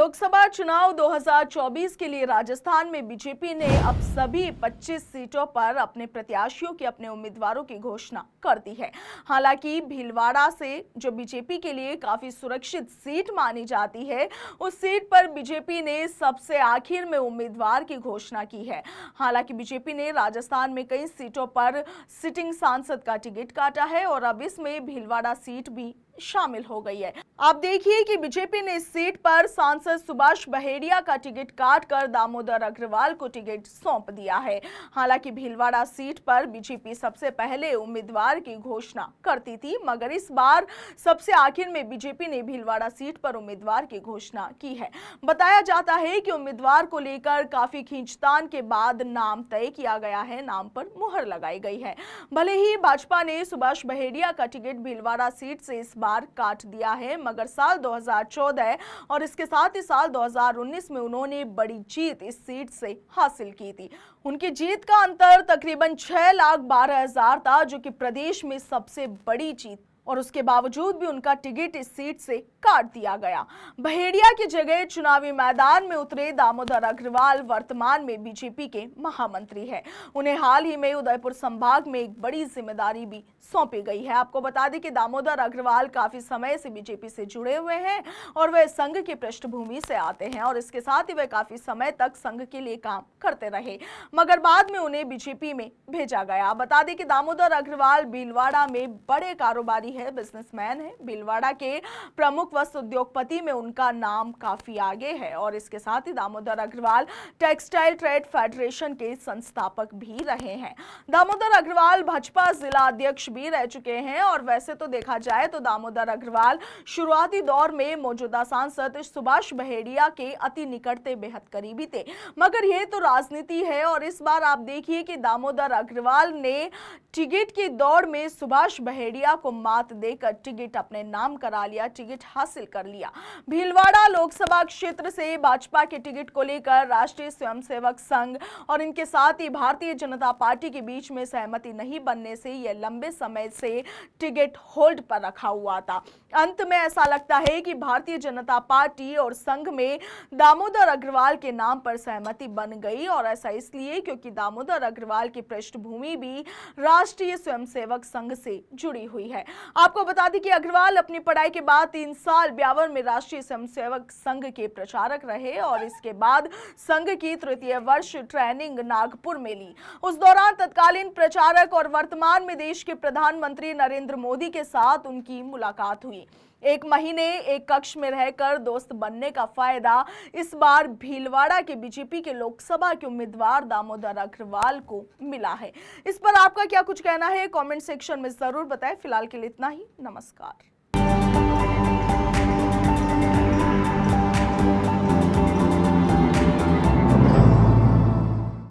लोकसभा चुनाव 2024 के लिए राजस्थान में बीजेपी ने अब सभी 25 सीटों पर अपने प्रत्याशियों की अपने उम्मीदवारों की घोषणा कर दी है। हालांकि भीलवाड़ा से जो बीजेपी के लिए काफी सुरक्षित सीट मानी जाती है, उस सीट पर बीजेपी ने सबसे आखिर में उम्मीदवार की घोषणा की है। हालांकि बीजेपी ने राजस्थान में कई सीटों पर सिटिंग सांसद का टिकट काटा है और अब इसमें भीलवाड़ा सीट भी शामिल हो गई है। आप देखिए कि बीजेपी ने इस सीट पर सांसद सुभाष बहेड़िया का टिकट काटकर दामोदर अग्रवाल को टिकट सौंप दिया है। हालांकि भीलवाड़ा सीट पर बीजेपी सबसे पहले उम्मीदवार की घोषणा करती थी, मगर इस बार सबसे आखिर में बीजेपी ने भीलवाड़ा सीट पर उम्मीदवार की घोषणा की है। बताया जाता है कि उम्मीदवार को लेकर काफी खींचतान के बाद नाम तय किया गया है, नाम पर मुहर लगाई गई है। भले ही भाजपा ने सुभाष बहेड़िया का टिकट भीलवाड़ा सीट से इस बार काट दिया है, मगर साल 2014 और इसके साथ ही साल 2019 में उन्होंने बड़ी जीत इस सीट से हासिल की थी। उनकी जीत का अंतर तकरीबन 6,12,000 था, जो कि प्रदेश में सबसे बड़ी जीत, और उसके बावजूद भी उनका टिकट इस सीट से काट दिया गया। बहेड़िया की जगह चुनावी मैदान में उतरे दामोदर अग्रवाल वर्तमान में बीजेपी के महामंत्री हैं। उन्हें हाल ही में उदयपुर संभाग में एक बड़ी जिम्मेदारी भी सौंपी गई है। आपको बता दें कि दामोदर अग्रवाल काफी समय से बीजेपी से जुड़े हुए हैं और वे संघ की पृष्ठभूमि से आते हैं और इसके साथ ही वे काफी समय तक संघ के लिए काम करते रहे, मगर बाद में उन्हें बीजेपी में भेजा गया। बता दें कि दामोदर अग्रवाल भीलवाड़ा में बड़े कारोबारी है, बिजनेसमैन है। भीलवाड़ा के प्रमुख वस्त्र उद्योगपति में उनका नाम काफी आगे है और इसके साथ ही Damodar Agrawal textile trade federation के संस्थापक भी रहे हैं। दामोदर अग्रवाल भाजपा जिला अध्यक्ष भी रह चुके हैं और वैसे तो देखा जाए तो दामोदर अग्रवाल शुरुआती दौर में मौजूदा सांसद सुभाष बहेड़िया के अति निकटते बेहद करीबी थे, मगर यह तो राजनीति है और इस बार आप देखिए कि दामोदर अग्रवाल ने टिकट की दौड़ में सुभाष बहेड़िया को मात देकर टिकट अपने नाम करा लिया, टिकट हासिल कर लिया। भीलवाड़ा लोकसभा क्षेत्र से भाजपा के टिकट को लेकर राष्ट्रीय स्वयंसेवक संघ और इनके साथ ही भारतीय जनता पार्टी के बीच में सहमति नहीं बनने से यह लंबे समय से टिकट होल्ड पर रखा हुआ था। अंत में ऐसा लगता है कि भारतीय जनता पार्टी और संघ में दामोदर अग्रवाल के नाम पर सहमति बन गई, और ऐसा इसलिए क्योंकि दामोदर अग्रवाल की पृष्ठभूमि भी राष्ट्रीय स्वयंसेवक संघ से जुड़ी हुई है। आपको बता दें कि अग्रवाल अपनी पढ़ाई के बाद 3 साल ब्यावर में राष्ट्रीय स्वयंसेवक संघ के प्रचारक रहे और इसके बाद संघ की तृतीय वर्ष ट्रेनिंग नागपुर में ली। उस दौरान तत्कालीन प्रचारक और वर्तमान में देश के प्रधानमंत्री नरेंद्र मोदी के साथ उनकी मुलाकात हुई। 1 महीने एक कक्ष में रहकर दोस्त बनने का फायदा इस बार भीलवाड़ा के बीजेपी के लोकसभा के उम्मीदवार दामोदर अग्रवाल को मिला है। इस पर आपका क्या कुछ कहना है, कमेंट सेक्शन में जरूर बताएं। फिलहाल के लिए इतना ही। नमस्कार।